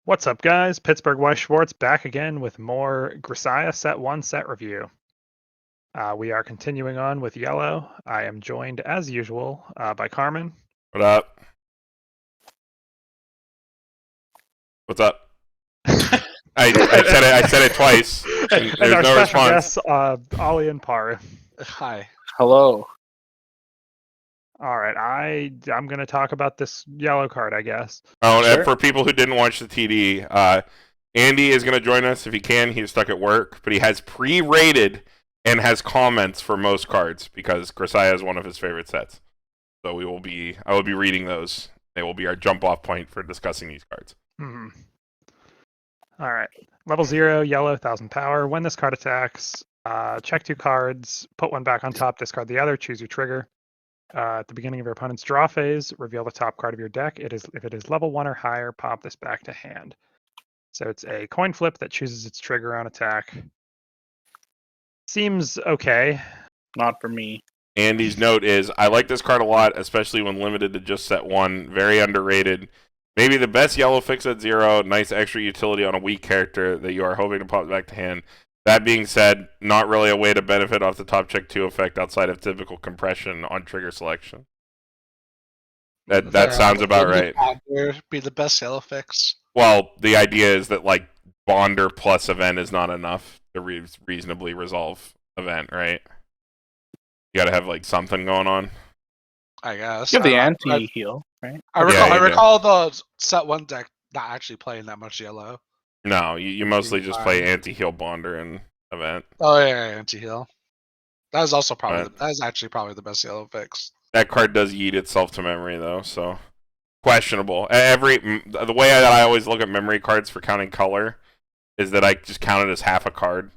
What's up, guys? Pittsburgh Weiss Schwarz back again with more Grisaia Set 1 set review. We are continuing on with Yellow. I am joined, as usual, by Carmen. What up? What's up? I said it twice. And and there's our no special response. guests, Ollie and Paru. Hi. Hello. All right, I'm going to talk about this yellow card, I guess. Oh, and Sure. for people who didn't watch the TD, Andy is going to join us if he can. He's stuck at work, but he has pre-rated and has comments for most cards because Grisaia is one of his favorite sets. So I will be reading those. They will be our jump-off point for discussing these cards. Mm-hmm. All right, level 0, yellow, 1000 power. When this card attacks, check 2 cards, put one back on top, discard the other, choose your trigger. At the beginning of your opponent's draw phase, reveal the top card of your deck. If it is level 1 or higher, pop this back to hand. So it's a coin flip that chooses its trigger on attack. Seems okay. Not for me. Andy's note is, I like this card a lot, especially when limited to just set 1. Very underrated. Maybe the best yellow fix at 0. Nice extra utility on a weak character that you are hoping to pop back to hand. That being said, not really a way to benefit off the top check 2 effect outside of typical compression on trigger selection. That sounds about right. Be the best yellow fix. Well, the idea is that like Bonder plus event is not enough to reasonably resolve event, right? You got to have like something going on. I guess. You have the anti-heal, right? I recall the set 1 deck not actually playing that much yellow. No, you mostly just play anti-heal Bonder and event. Oh yeah, anti-heal. That is also probably that is actually probably the best yellow fix. That card does yeet itself to memory though, so questionable. The way that I always look at memory cards for counting color is that I just count it as half a card,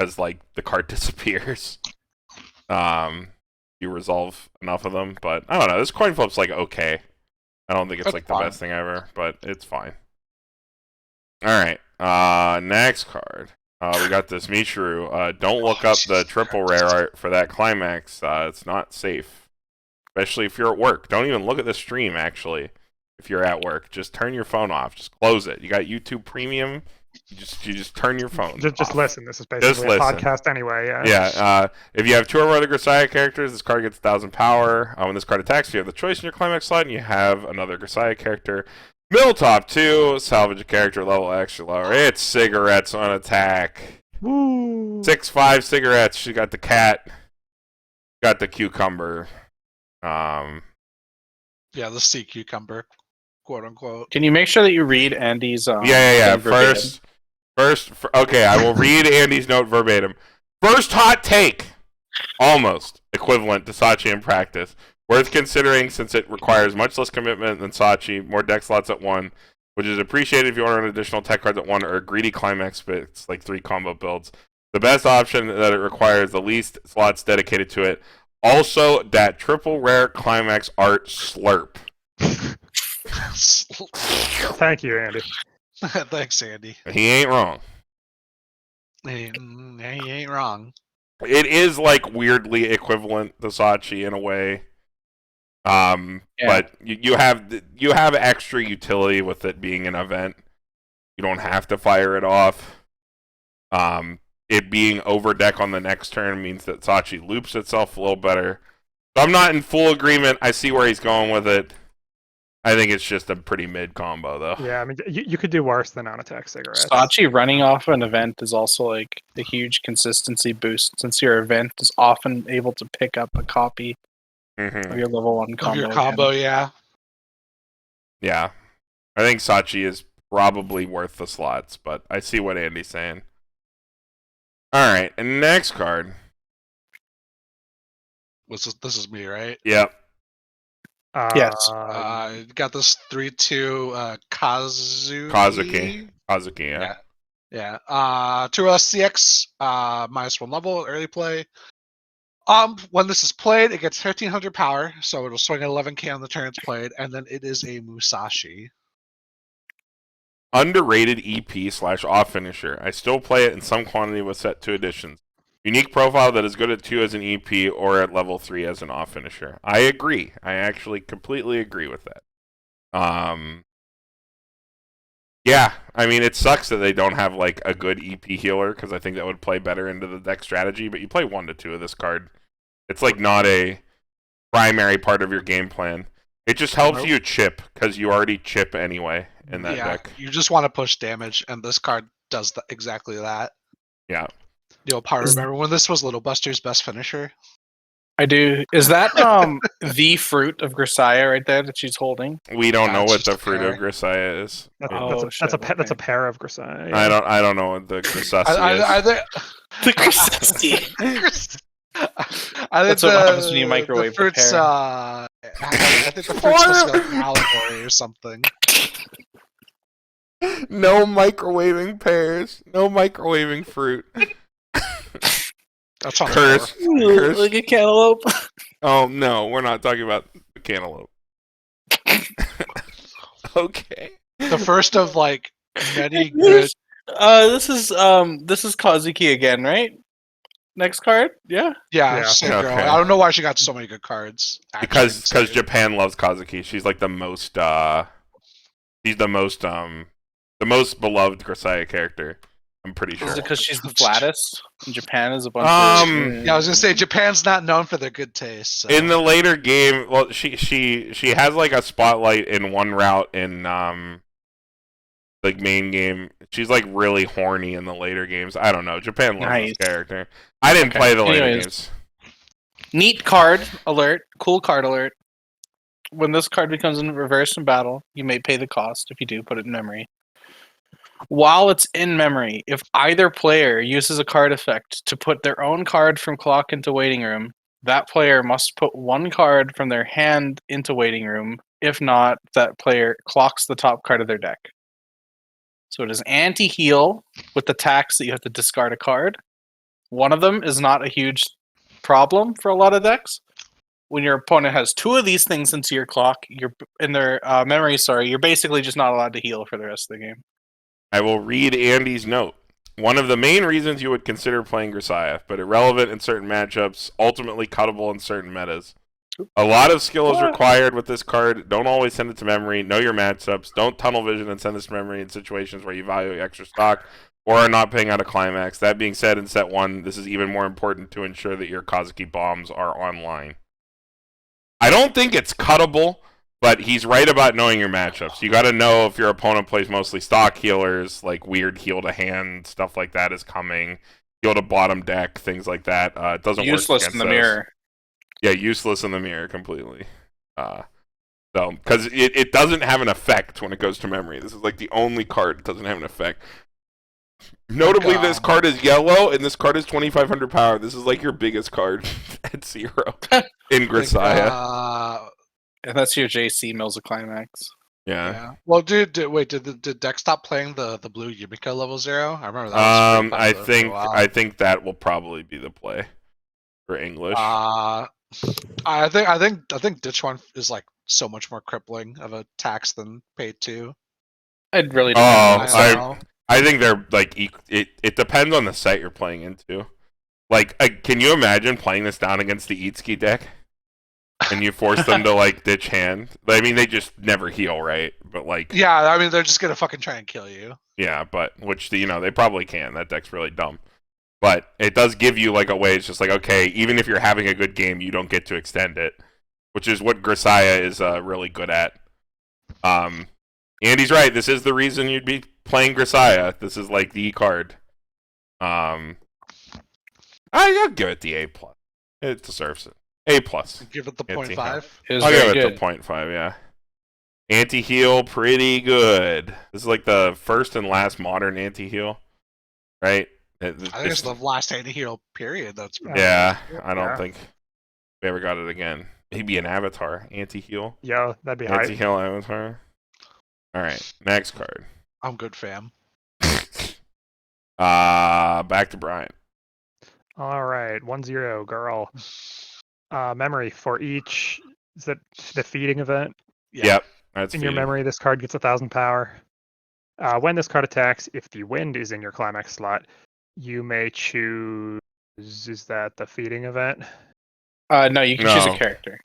as like the card disappears. You resolve enough of them, but I don't know. This coin flip's like okay. I don't think it's like the best thing ever, but it's fine. All right, next card. We got this Michiru. Don't look up the triple rare art for that Climax. It's not safe, especially if you're at work. Don't even look at the stream, actually, if you're at work. Just turn your phone off. Just close it. You got YouTube Premium. You just turn your phone Just off. listen. This is basically a podcast anyway. Yeah. If you have 2 or more other Grisaia characters, this card gets 1000 power. When this card attacks, you have the choice in your Climax slot, and you have another Grisaia character. Middle top 2, salvage a character level extra lower. It's cigarettes on attack. Woo! 6/5 cigarettes. She got the cat. Got the cucumber. Yeah, the sea cucumber, quote unquote. Can you make sure that you read Andy's? Yeah. Okay, I will read Andy's note verbatim. First hot take, almost equivalent to Sachi in practice. Worth considering since it requires much less commitment than Sachi, more deck slots at 1, which is appreciated if you order an additional tech cards at 1 or a greedy Climax fix like 3 combo builds. The best option that it requires the least slots dedicated to it. Also, that triple rare Climax art slurp. Thank you, Andy. Thanks, Andy. He ain't wrong. He ain't wrong. It is like weirdly equivalent to Sachi in a way. But you have extra utility with it being an event. You don't have to fire it off. It being over deck on the next turn means that Sachi loops itself a little better. So I'm not in full agreement. I see where he's going with it. I think it's just a pretty mid combo, though. Yeah, I mean, you could do worse than on-attack cigarettes. Sachi running off an event is also like a huge consistency boost, since your event is often able to pick up a copy of your level 1 combo. Your combo, again. Yeah. I think Sachi is probably worth the slots, but I see what Andy's saying. Alright, and next card. This is me, right? Yep. Yes. Got this 3/2 Kazuki, yeah. Yeah. 2 CX, -1 level, early play. When this is played, it gets 1300 power, so it'll swing at 11k on the turn it's played, and then it is a Musashi. Underrated EP/off finisher. I still play it in some quantity with set 2 editions. Unique profile that is good at 2 as an EP or at level 3 as an off finisher. I agree. I actually completely agree with that. Yeah, I mean, it sucks that they don't have like a good EP healer because I think that would play better into the deck strategy. But you play 1 to 2 of this card. It's like not a primary part of your game plan. It just helps you chip because you already chip anyway in that deck. You just want to push damage, and this card does exactly that. Yeah. Paru, remember when this was Little Buster's best finisher? I do. Is that the Fruit of Grisaia right there that she's holding? We don't know it's what the just a Fruit of pair. Grisaia is. That's a pair of Grisaia. I don't know what the Grisaia is. The Grisaia. I think That's what happens when you microwave the fruits. the I think the fruits must be like an allegory or something. No microwaving pears. No microwaving fruit. That's on Curse. Curse. Like a cantaloupe. Oh no, we're not talking about the cantaloupe. Okay. the first of like many good. This is Kazuki again, right? Next card, yeah. Yeah, same girl. Okay. I don't know why she got so many good cards. Because Japan loves Kazuki. She's like the most the most beloved Grisaia character. I'm pretty sure. Is it because she's the flattest? And Japan is a bunch Yeah, I was gonna say Japan's not known for their good taste. So. In the later game, well, she has like a spotlight in one route in like main game. She's like really horny in the later games. I don't know. Japan loves this character. I didn't play the later games. Neat card alert. Cool card alert. When this card becomes in reverse in battle, you may pay the cost. If you do, put it in memory. While it's in memory, if either player uses a card effect to put their own card from clock into waiting room, that player must put one card from their hand into waiting room. If not, that player clocks the top card of their deck. So it is anti-heal with the tax that you have to discard a card. One of them is not a huge problem for a lot of decks. When your opponent has 2 of these things into your clock, you're in their memory, you're basically just not allowed to heal for the rest of the game. I will read Andy's note. One of the main reasons you would consider playing Grisaia, but irrelevant in certain matchups, ultimately cuttable in certain metas. A lot of skill is required with this card. Don't always send it to memory. Know your matchups. Don't tunnel vision and send this to memory in situations where you value extra stock or are not paying out a climax. That being said, in set 1, this is even more important to ensure that your Kazuki bombs are online. I don't think it's cuttable, but he's right about knowing your matchups. You got to know if your opponent plays mostly stock healers, like weird heal to hand, stuff like that is coming. Heal to bottom deck, things like that. It doesn't useless work against in the those. mirror. Yeah, useless in the mirror completely. So, because it doesn't have an effect when it goes to memory. This is like the only card that doesn't have an effect. Notably, this card is yellow, and this card is 2,500 power. This is like your biggest card at 0 in Grisaia. And that's your JC Mills of Climax. Yeah. Well, did deck stop playing the blue Yumiko level 0? I remember that. I think that will probably be the play for English. I think Ditch One is like so much more crippling of a tax than Pay 2. I'd really. I think they're like it depends on the set you're playing into. Like, can you imagine playing this down against the Eatski deck? And you force them to like ditch hand. I mean, they just never heal, right? But like, yeah, I mean, they're just gonna fucking try and kill you. Yeah, but which they probably can. That deck's really dumb, but it does give you like a way. It's just like, okay, even if you're having a good game, you don't get to extend it, which is what Grisaia is really good at. Andy's right. This is the reason you'd be playing Grisaia. This is like the card. I'll give it the A+. It deserves it. A+. Give it the 0.5. I'll give it the 0.5, yeah. Anti-heal, pretty good. This is like the first and last modern anti-heal, right? I think it's the last anti-heal period. That's I don't think we ever got it again. Maybe an avatar anti-heal. Yeah, that'd be anti-heal avatar. All right, next card. I'm good, fam. Back to Brian. All right, 1-0, girl. Memory for each. Is that the feeding event? Yeah. Yep. That's in your memory, this card gets 1,000 power. When this card attacks, if the wind is in your climax slot, you may choose. Is that the feeding event? No, you can choose a character.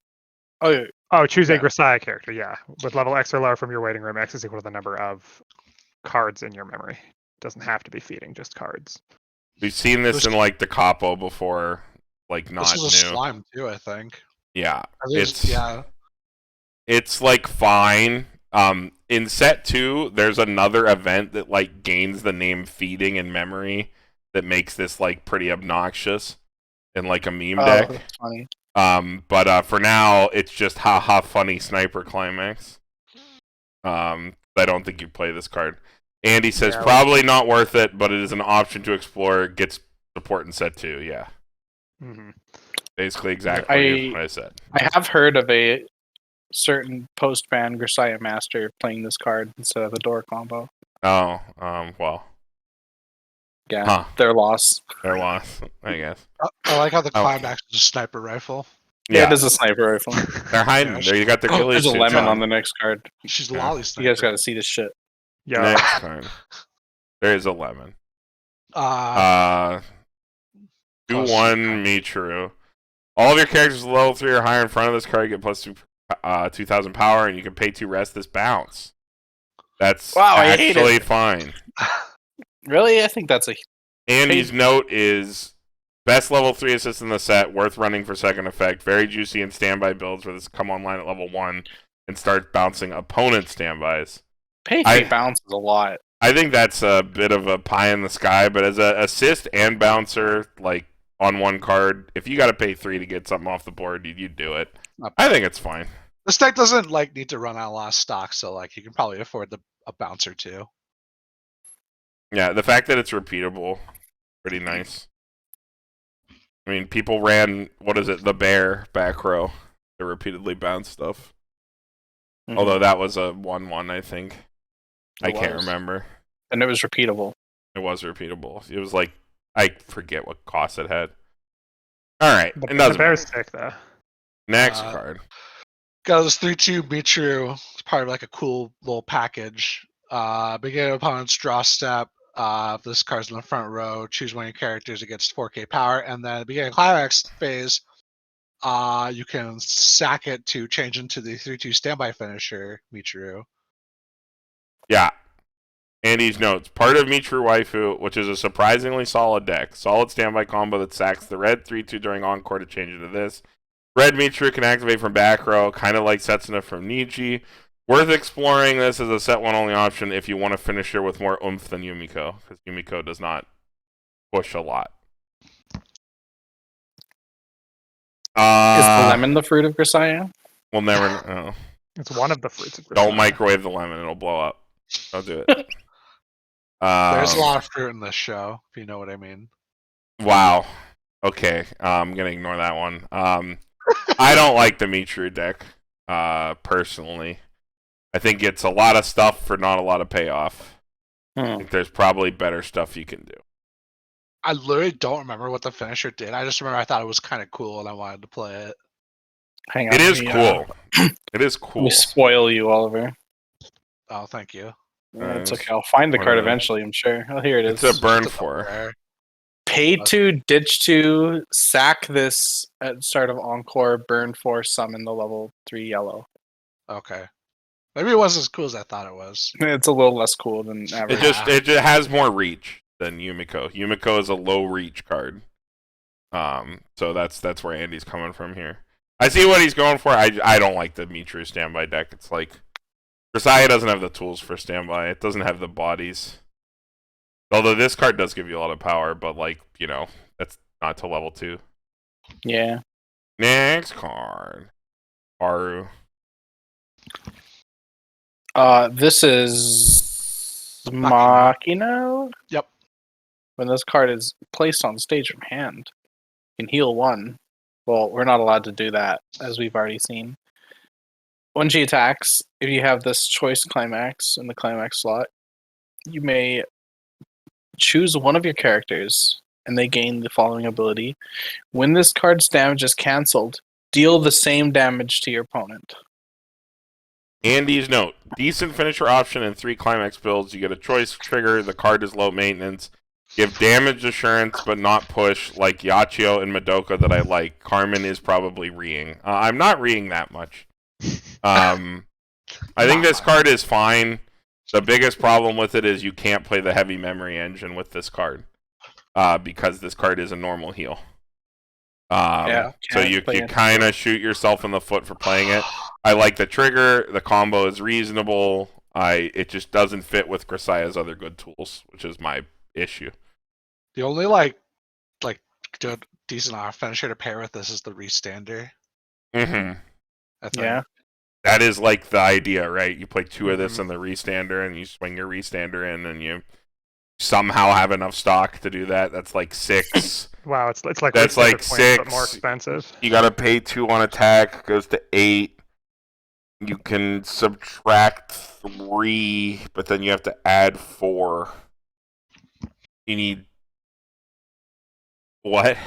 Oh, choose a Grisaia character. Yeah, with level X or lower from your waiting room. X is equal to the number of cards in your memory. It doesn't have to be feeding, just cards. We've seen this in like the capo before, like not This is a new. slime too, I think. Yeah, Yeah. It's like fine. In set 2, there's another event that like gains the name feeding in memory that makes this like pretty obnoxious in like a meme deck. That's funny. But for now, it's just haha funny sniper climax. I don't think you play this card. Andy says probably not worth it, but it is an option to explore. Gets support in set 2. Yeah. Mm-hmm. Basically exactly what I said. I have heard of a certain post-ban Grisaia master playing this card instead of the door combo. Oh, well. Yeah, their loss. Their loss, I guess. I like how the Climax is a sniper rifle. Yeah, it is a sniper rifle. They're hiding. There you got their ghillie There's a suits lemon on. on the next card. She's lolly sniper. You guys got to see this shit. Yeah. Next card. There is a lemon. 2/1 Michiru. All of your characters level 3 or higher in front of this card get plus 2,000 power, and you can pay 2 rest this bounce. That's actually fine. Really? I think that's a... Andy's note is best level 3 assist in the set, worth running for second effect, very juicy in standby builds where this come online at level 1 and start bouncing opponent standbys. Pay 3 bounces a lot. I think that's a bit of a pie in the sky, but as an assist and bouncer, like on one card, if you got to pay 3 to get something off the board, you do it. I think it's fine. This deck doesn't like need to run out a lot of stock, so like you can probably afford a bouncer too. Yeah, the fact that it's repeatable, pretty nice. I mean, people ran, the bear back row to repeatedly bounce stuff. Mm-hmm. Although that was a 1/1, I think. I can't remember. And it was repeatable. It was repeatable. It was like, I forget what cost it had. Alright, it doesn't The bear's sick, though. Next card. Got this 3/2 Michiru. It's part of like a cool little package. Beginning opponent's draw step. If this card's in the front row, choose one of your characters against 4k power, and then at the beginning of climax phase, you can sack it to change into the 3/2 standby finisher, Michiru. Yeah. Andy's notes. Part of Michiru Waifu, which is a surprisingly solid deck. Solid standby combo that sacks the red 3/2 during encore to change into this. Red Michiru can activate from back row, kind of like Setsuna from Niji. Worth exploring this as a set 1 only option if you want to finish her with more oomph than Yumiko, because Yumiko does not push a lot. Is the lemon the fruit of Grisaia? We'll never know. It's one of the fruits of Grisaia. Don't microwave the lemon, it'll blow up. Don't do it. There's a lot of fruit in this show, if you know what I mean. Wow. Okay, I'm going to ignore that one. I don't like the Michiru deck, personally. I think it's a lot of stuff for not a lot of payoff. I think there's probably better stuff you can do. I literally don't remember what the finisher did. I just remember I thought it was kind of cool and I wanted to play it. Hang on. It is cool. It is cool. We spoil you, Oliver. Oh, thank you. It's okay. I'll find the card eventually, I'm sure. Oh, here it is. It's a burn 4. Pay 2, ditch 2, sack this at start of encore, burn 4, summon the level 3 yellow. Okay. Maybe it wasn't as cool as I thought it was. It's a little less cool than average. It just has more reach than Yumiko. Yumiko is a low reach card. So that's where Andy's coming from here. I see what he's going for. I don't like the Michiru standby deck. It's like Grisaia doesn't have the tools for standby. It doesn't have the bodies. Although this card does give you a lot of power, but like, that's not to level 2. Yeah. Next card. Paru. This is Makina. Yep. When this card is placed on stage from hand, you can heal 1. Well, we're not allowed to do that, as we've already seen. When she attacks, if you have this choice climax in the climax slot, you may choose one of your characters, and they gain the following ability. When this card's damage is cancelled, deal the same damage to your opponent. Andy's note. Decent finisher option in 3 climax builds. You get a choice trigger. The card is low maintenance. Give damage assurance, but not push, like Yachio and Madoka that I like. Carmen is probably reeing. I'm not reeing that much. I think this card is fine. The biggest problem with it is you can't play the heavy memory engine with this card, because this card is a normal heal. So you kind of shoot yourself in the foot for playing it. I like the trigger. The combo is reasonable. It just doesn't fit with Grisaia's other good tools, which is my issue. The only like good decent finisher to pair with this is the restander. Mm-hmm. Yeah. That is like the idea, right? You play 2 of this in the restander, and you swing your restander in, and you somehow have enough stock to do that. That's like 6. Wow, it's like That's restander like points, 6, but more expensive. You gotta pay 2 on attack, goes to 8. You can subtract 3, but then you have to add 4. You need what?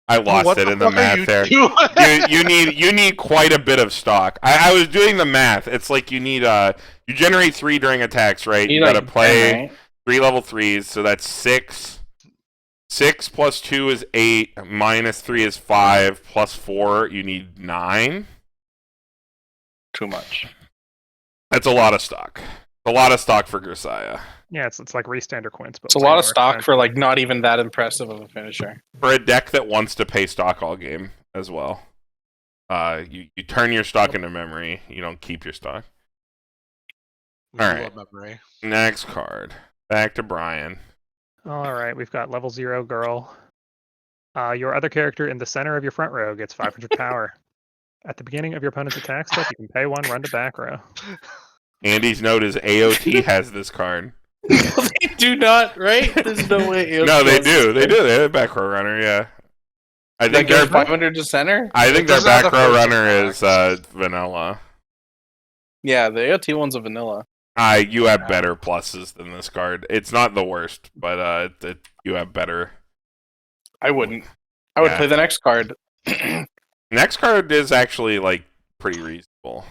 I lost it in the math there. You need quite a bit of stock. I was doing the math. It's like you need you generate 3 during attacks, right? You gotta play 10, right? 3 level 3s, so that's 6. 6 plus 2 is 8, minus 3 is 5, plus 4 you need 9. Too much. That's a lot of stock. A lot of stock for Grisaia. Yeah, it's like restander coins, but It's a way lot more of stock expensive. for like not even that impressive of a finisher. For a deck that wants to pay stock all game as well. You turn your stock into memory. You don't keep your stock. Alright. Memory. Next card. Back to Brian. All right, we've got level 0 girl. Your other character in the center of your front row gets 500 power. At the beginning of your opponent's attack step, you can pay 1, run to back row. Andy's note is AOT has this card. They do not, right? There's no way. No, they do. They do. They have a back row runner, yeah. I think Their their 500 to center. I think their doesn't have back the row first runner is attacks. vanilla. Yeah, the AOT one's a vanilla. You have better pluses than this card. It's not the worst, but you have better. I wouldn't. I would Yeah. play the next card. Next card is actually like pretty reasonable.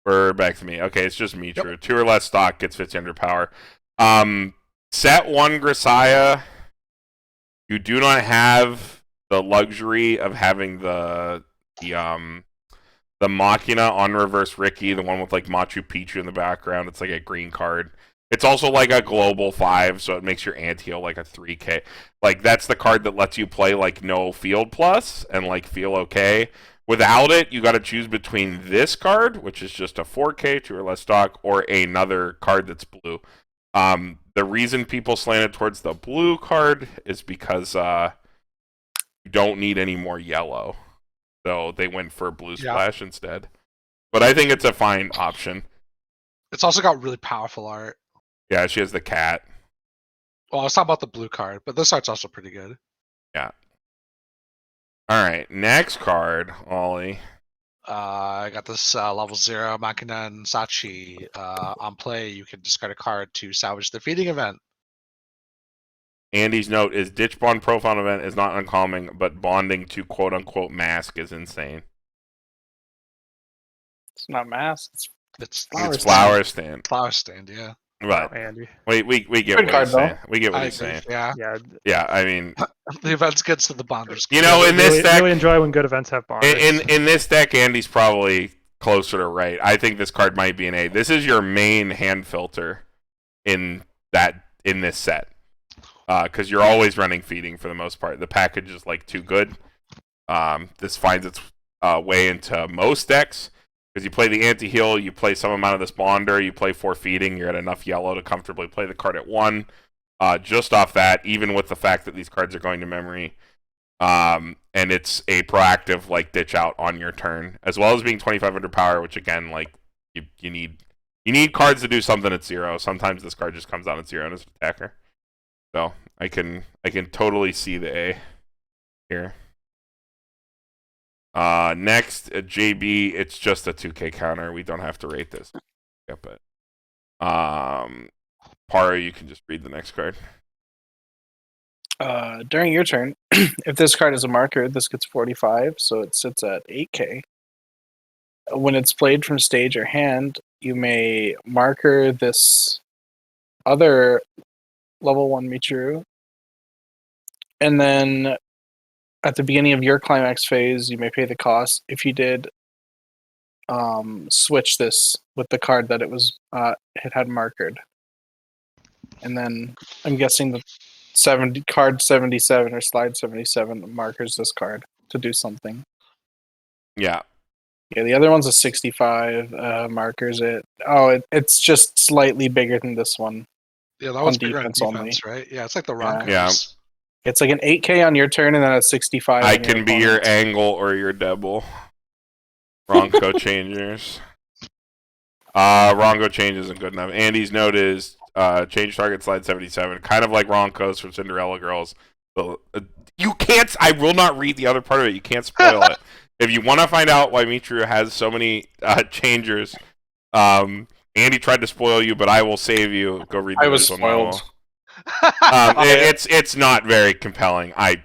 We're back to me. Okay, it's just me. True. 2 or less stock gets 1500 power. Set 1 Grisaia. You do not have the luxury of having the Makina on reverse Ricky, the one with like Machu Picchu in the background. It's like a green card. It's also like a global 5, so it makes your anti-heal like a 3k. Like that's the card that lets you play like no field plus and like feel okay. Without it, you got to choose between this card, which is just a 4k, 2 or less stock, or another card that's blue. The reason people slanted towards the blue card is because you don't need any more yellow. So they went for blue splash instead. But I think it's a fine option. It's also got really powerful art. Yeah, she has the cat. Well, I was talking about the blue card, but this art's also pretty good. Yeah. Alright, next card, Ollie. I got this level 0 Makina and Sachi. On play, you can discard a card to salvage the feeding event. Andy's note is Ditch Bond Profile event is not uncommon, but bonding to quote-unquote mask is insane. It's not mass. It's Flower stand. Flower stand, yeah. But Andy. we get Good what card, he's saying. We get what I he's agree, saying. yeah. Yeah, Yeah, I mean, The events gets to the bonders. you know, in this really, deck, really enjoy when good events have bonders. in this deck, Andy's probably closer to right. I think this card might be an A. This is your main hand filter in this set, because you're always running feeding for the most part. The package is like too good. This finds its way into most decks. Because you play the anti-heal, you play some amount of this bonder, you play 4 feeding, you're at enough yellow to comfortably play the card at 1. Just off that, even with the fact that these cards are going to memory. And it's a proactive like ditch out on your turn, as well as being 2500 power, which again, like you need cards to do something at 0. Sometimes this card just comes out at 0 as an attacker. So I can totally see the A here. Next, JB, it's just a 2k counter. We don't have to rate this. Yeah, but Paru, you can just read the next card. During your turn, if this card is a marker, this gets 45, so it sits at 8k. When it's played from stage or hand, you may marker this other level 1 Michiru, and then at the beginning of your climax phase, you may pay the cost. If you did switch this with the card that it had markered, and then I'm guessing the card 77 or slide 77 markers this card to do something. Yeah. Yeah, the other one's a 65 markers it. Oh, it's just slightly bigger than this one. Yeah, that one's bigger on defense defense, only. right? Yeah, it's like the Ronkos. Yeah. It's like an 8K on your turn and then a 65 I on your can be your opponent's. angle or your double. Ronco changers. Ronco change isn't good enough. Andy's note is change target slide 77. Kind of like Ronco's from Cinderella Girls. So, you can't. I will not read the other part of it. You can't spoil it. If you want to find out why Mitru has so many changers, Andy tried to spoil you, but I will save you. Go read the I was visual spoiled. novel. It's not very compelling. I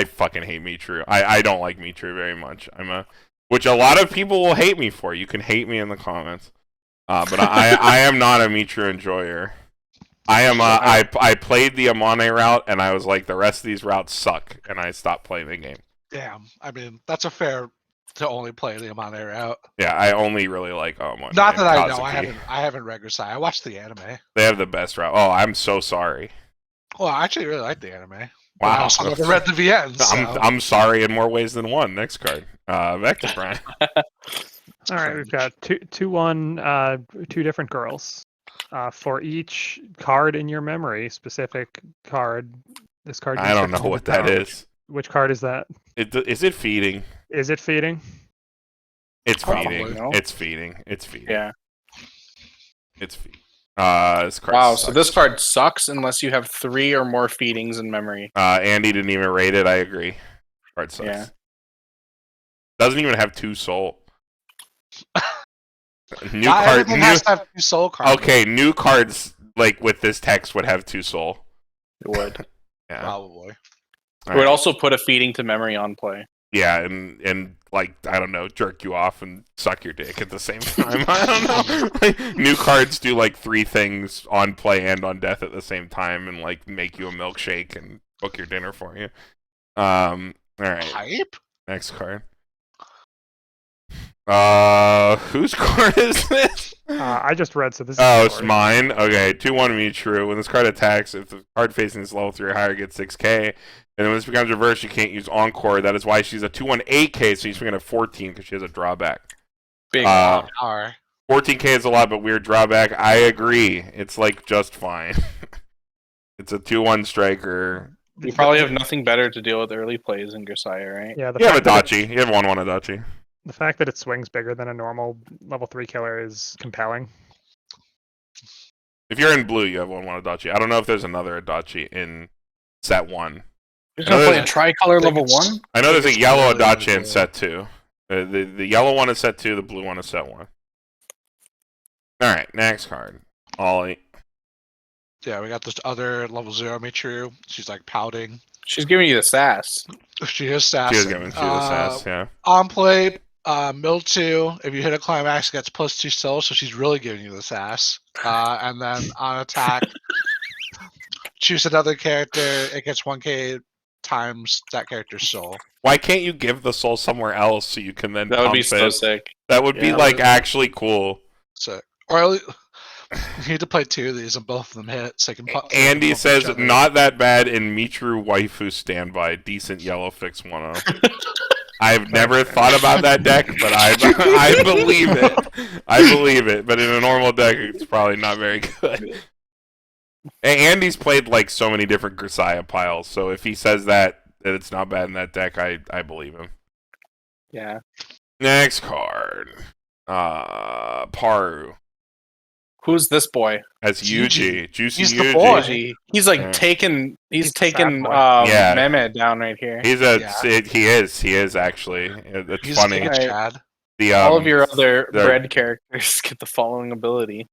fucking hate Mitru. I don't like Mitru very much. Which a lot of people will hate me for. You can hate me in the comments, but I am not a Mitru enjoyer. I am. I played the Amane route, and I was like, the rest of these routes suck, and I stopped playing the game. Damn, I mean that's a fair to only play the Amane route. Yeah, I only really like Amane. Not that I know. Kazuki. I haven't read Grisaia. I watched the anime. They have the best route. Oh, I'm so sorry. Well, I actually really like the anime. Wow. I also never read the VNs. So. I'm sorry in more ways than one. Next card. Vector Brian. All right, we've got two different girls. For each card in your memory, specific card. This card. I don't know what that is. Which card is that? Is it feeding? Is it feeding? It's Probably, feeding. no? It's feeding. It's feeding. Yeah. It's feeding. This card Wow, sucks. so this card sucks unless you have 3 or more feedings in memory. Andy didn't even rate it. I agree. Card sucks. Yeah. Doesn't even have 2 soul. New Not card. everything has to have 2 soul cards. Okay, new cards like with this text would have 2 soul. It would. Yeah. Probably. It would also put a feeding to memory on play. Yeah, and like I don't know, jerk you off and suck your dick at the same time. I don't know. Like, new cards do like 3 things on play and on death at the same time, and like make you a milkshake and book your dinner for you. All right. Hype? Next card. Whose card is this? I just read, so this is. Oh, it's mine. Okay, 2/1 Mitru. When this card attacks, if the card facing is level 3 or higher gets 6K, and when this becomes reversed, you can't use Encore. That is why she's a 2/1 8K, so she's going to 14 because she has a drawback. Big Power. 14K is a lot, but weird drawback. I agree. It's like just fine. It's a 2/1 striker. You probably have nothing better to deal with early plays in Grisaia, right? Yeah, You have Adachi. You have 1/1 Adachi. the fact that it swings bigger than a normal level 3 killer is compelling. If you're in blue, you have 1/1 Adachi. I don't know if there's another Adachi in set 1. You're going to play a tricolor level 1? I know there's a it's yellow really Adachi in cool. set 2. The yellow one is set 2, the blue one is set 1. Alright, next card. Ollie. Yeah, we got this other level 0 Mitru. She's like pouting. She's giving you the sass. She is sassy. She is giving you the sass, yeah. On play, mill 2. If you hit a climax, it gets +2 soul, so she's really giving you the sass. And then on attack, choose another character. It gets 1K times that character's soul. Why can't you give the soul somewhere else so you can then That would be pump so it? sick. That would be Yeah. like actually cool. So, or at least, you need to play 2 of these and both of them hit. So you can Andy pump each says, other. not that bad in Mitru Waifu Standby. Decent yellow fix 1-0. I've never thought about that deck, but I believe it. I believe it, but in a normal deck, it's probably not very good. Andy's played like so many different Grisaia piles, so if he says that it's not bad in that deck, I believe him. Yeah. Next card. Paru. Who's this boy? As Yuji. Juicy He's the Yuji. boy. He's like Yeah. he's a taken sad boy. Yeah. Mehmet down right here. He is actually. It's He's funny. King of Chad. The All of your other the- bread characters get the following ability.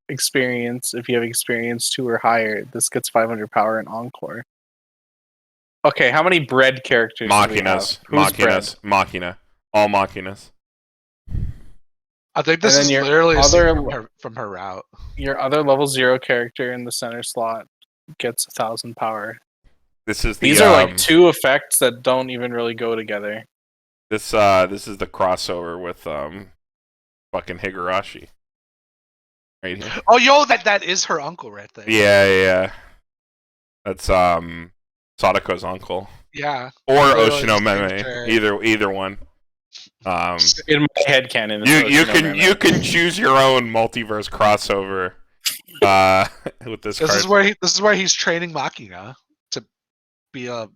Experience. If you have experience 2 or higher, this gets 500 power and Encore. Okay, how many bread characters do we have? Machinas. Who's Machinas. Machina. All Machinas. I think this And then is your literally a other- scene from her route. Your other level 0 character in the center slot gets 1,000 power. This is the These are like 2 effects that don't even really go together. This is the crossover with fucking Higurashi. Right here. Oh, yo, that is her uncle right there. Yeah. That's Sadako's uncle. Yeah. Or Literally Oshino the same Meme. Either one. In my head canon, You can choose your own multiverse crossover with this card. This is where he's training Makina to be a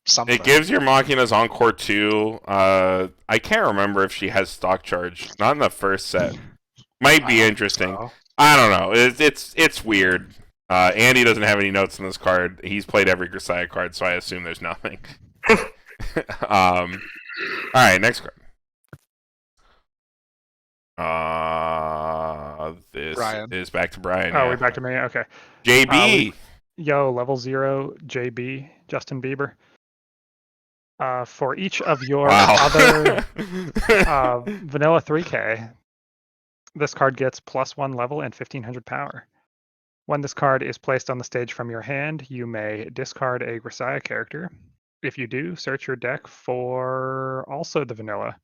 something. It gives your Makinas Encore 2. I can't remember if she has stock charge. Not in the first set. Might be interesting. So. I don't know. It's weird. Andy doesn't have any notes on this card. He's played every Grisaia card, so I assume there's nothing. All right, next card. This Brian. is back to Brian. Oh, yeah. we're back to me. Okay. JB. Yo, level 0, JB, Justin Bieber. For each of your other vanilla 3K, this card gets +1 level and 1500 power. When this card is placed on the stage from your hand, you may discard a Grisaia character. If you do, search your deck for also the vanilla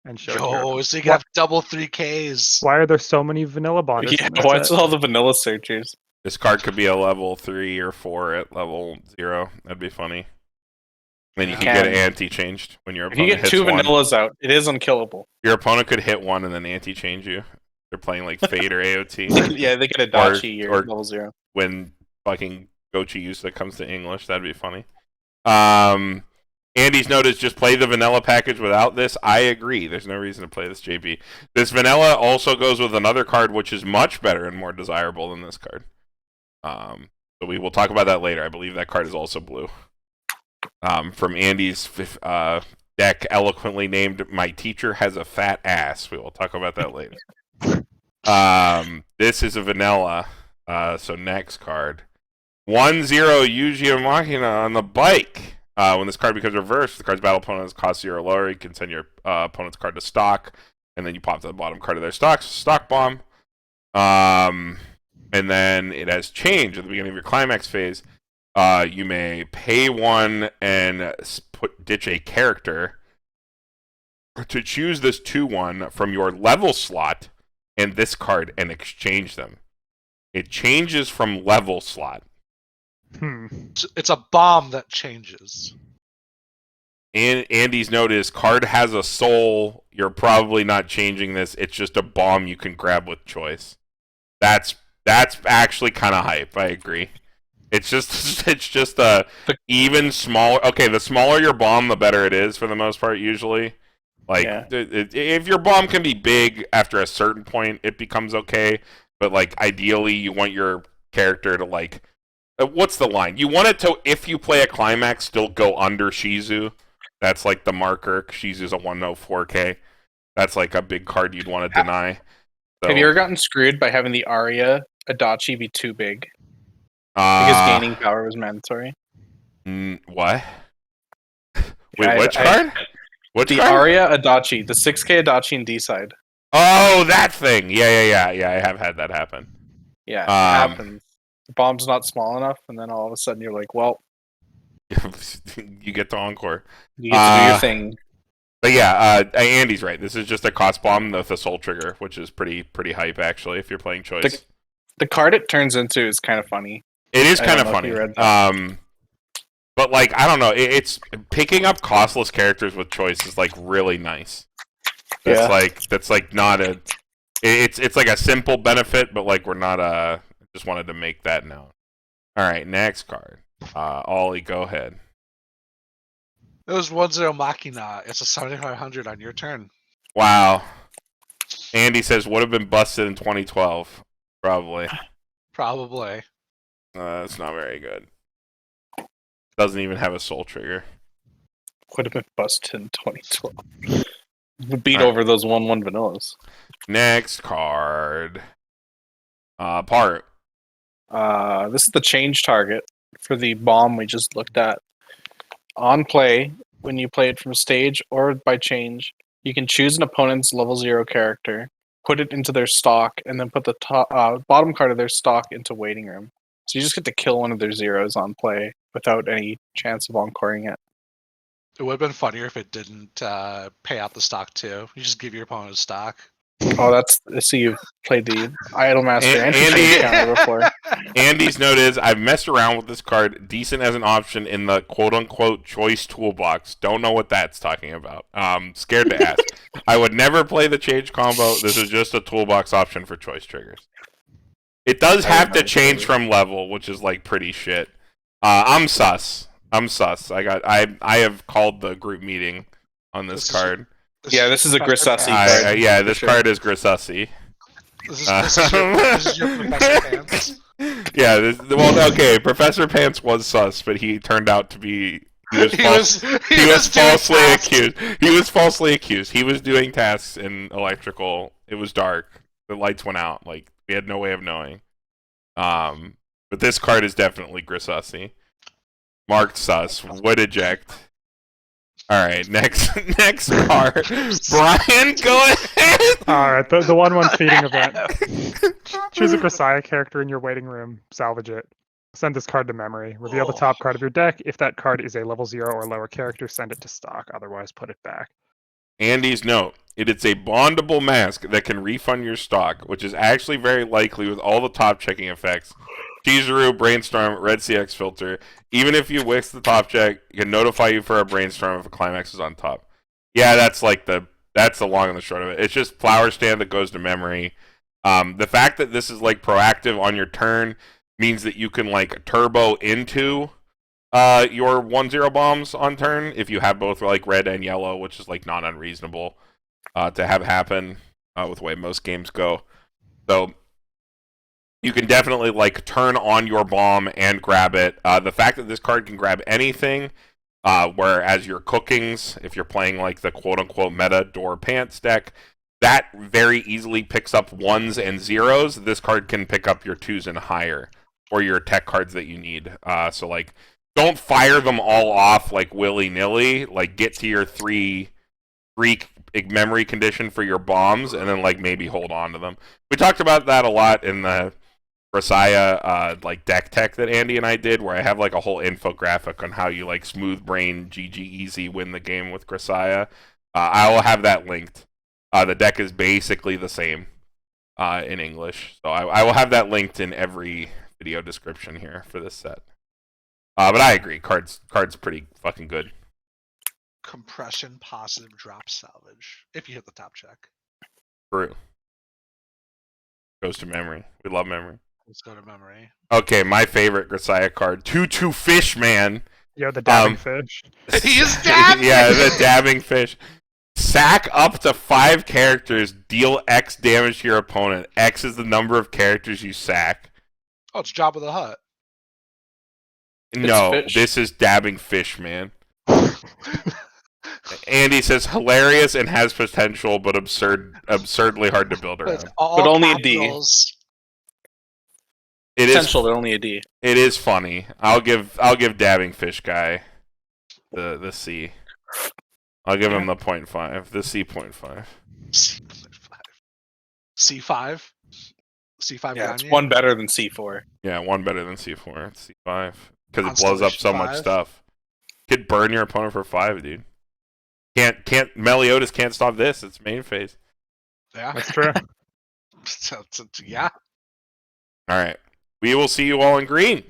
and show it to your Yo, so you can have double 3Ks. Why are there so many vanilla bonders? Yeah, what's all the vanilla searchers? This card could be a level 3 or 4 at level 0. That'd be funny. Then you can get an anti-changed when your If you opponent get hits 2 one. vanillas out, it is unkillable. Your opponent could hit 1 and then anti-change you. They're playing like Fate or AOT. Yeah, they get Adachi or level 0. When fucking Gochi Yusa comes to English, that'd be funny. Andy's note is just play the vanilla package without this. I agree. There's no reason to play this, JB. This vanilla also goes with another card which is much better and more desirable than this card. So we will talk about that later. I believe that card is also blue. From Andy's deck, eloquently named "My Teacher Has a Fat Ass." We will talk about that later. This is a vanilla. So next card. 1-0 Yuji Makina on the bike. When this card becomes reversed, the card's battle opponent's cost 0 or lower. You can send your opponent's card to stock, and then you pop to the bottom card of their stock bomb. And then it has changed at the beginning of your climax phase. You may pay 1 and ditch a character to choose this 2/1 from your level slot and this card and exchange them. It changes from level slot. It's a bomb that changes. And Andy's note is card has a soul. You're probably not changing this. It's just a bomb you can grab with choice. That's actually kind of hype. I agree. It's just a even smaller. Okay, the smaller your bomb, the better it is for the most part. Usually, like if your bomb can be big after a certain point, it becomes okay. But like ideally, you want your character to like. What's the line? You want it to, if you play a climax, still go under Shizu. That's like the marker. Shizu's a 104K. That's like a big card you'd want to deny. So, have you ever gotten screwed by having the Aria Adachi be too big? Because gaining power was mandatory. What? Wait, which card? Which the card? Aria Adachi, the 6K Adachi in D-side. Oh, that thing. Yeah. I have had that happen. Yeah, it happens. The bomb's not small enough, and then all of a sudden you're like, well, you get to encore. You get to do your thing. But yeah, Andy's right. This is just a cost bomb with a soul trigger, which is pretty hype actually. If you're playing choice, the card it turns into is kind of funny. It is kind of funny. But like I don't know, it's picking up costless characters with choice is like really nice. That's like not a. It's like a simple benefit, but like we're not just wanted to make that known. All right, next card. Ollie, go ahead. It was 1-0 Makina. It's a 7500 on your turn. Wow. Andy says would have been busted in 2012. Probably. It's not very good. Doesn't even have a soul trigger. Would have been busted in 2012. Beat over those 1/1 vanillas. Next card. Paru. This is the change target for the bomb we just looked at. On play, when you play it from stage or by change, you can choose an opponent's level 0 character, put it into their stock, and then put the bottom card of their stock into waiting room. So you just get to kill one of their zeros on play without any chance of encoring it. It would have been funnier if it didn't pay out the stock too. You just give your opponent a stock. Oh, that's so you've played the Idolmaster And- anti-change Andy- counter before. Andy's note is, I've messed around with this card, decent as an option in the quote-unquote choice toolbox. Don't know what that's talking about. Scared to ask. I would never play the change combo. This is just a toolbox option for choice triggers. It does have to change from level, which is like pretty shit. I'm sus. I have called the group meeting on this card. This is a Grisaia card. Yeah, this card is Grisaia. This is your Professor Pants. Yeah, okay, Professor Pants was sus, but he turned out to be... He was falsely accused. He was falsely accused. He was doing tasks in electrical. It was dark. The lights went out. Like, we had no way of knowing. But this card is definitely Grisaia. Marked sus. Would eject. Alright, next card. Brian, go ahead! Alright, the 1/1 feeding event. Choose a Grisaia character in your waiting room, salvage it. Send this card to memory. Reveal the top card of your deck. If that card is a level 0 or lower character, send it to stock. Otherwise, put it back. Andy's note. It is a bondable mask that can refund your stock, which is actually very likely with all the top checking effects. Chizuru, Brainstorm, Red CX filter. Even if you whisk the top check, it can notify you for a Brainstorm if a Climax is on top. Yeah, that's the long and the short of it. It's just Flower Stand that goes to memory. The fact that this is like proactive on your turn means that you can like turbo into your 1/0 bombs on turn if you have both like red and yellow, which is like not unreasonable to have happen with the way most games go. So you can definitely like turn on your bomb and grab it. The fact that this card can grab anything, whereas your cookings, if you're playing like the quote-unquote meta door pants deck, that very easily picks up 1s and 0s. This card can pick up your 2s and higher, or your tech cards that you need. So like, don't fire them all off like willy-nilly. Like, get to your 3 memory condition for your bombs, and then like maybe hold on to them. We talked about that a lot in the Grisaia like deck tech that Andy and I did, where I have like a whole infographic on how you like smooth brain GG easy win the game with Grisaia. I will have that linked. The deck is basically the same in English, so I will have that linked in every video description here for this set. But I agree, card's pretty fucking good. Compression positive drop salvage if you hit the top check. True. Goes to memory. We love memory. Let's go to memory. Okay, my favorite Grisaia card, 2/2 Fish Man. Yo, the dabbing fish. He is dabbing! Yeah, the dabbing fish. Sack up to 5 characters, deal X damage to your opponent. X is the number of characters you sack. Oh, it's Jabba the Hutt. No, fish. this is dabbing fish, man. Andy says hilarious and has potential, but absurdly hard to build around. But only a D. capitals. It is Potential, but only a D. It is funny. I'll give dabbing fish guy the C. I'll give him the 0.5. The C 0.5. C5. C5. Yeah, it's Gagne? one better than C4. Yeah, one better than C4. It's C5 because it blows up Constellation so much 5. stuff. Could burn your opponent for 5, dude. Can't Meliodas can't stop this. It's main phase. Yeah. That's true. Yeah. All right. We will see you all in green.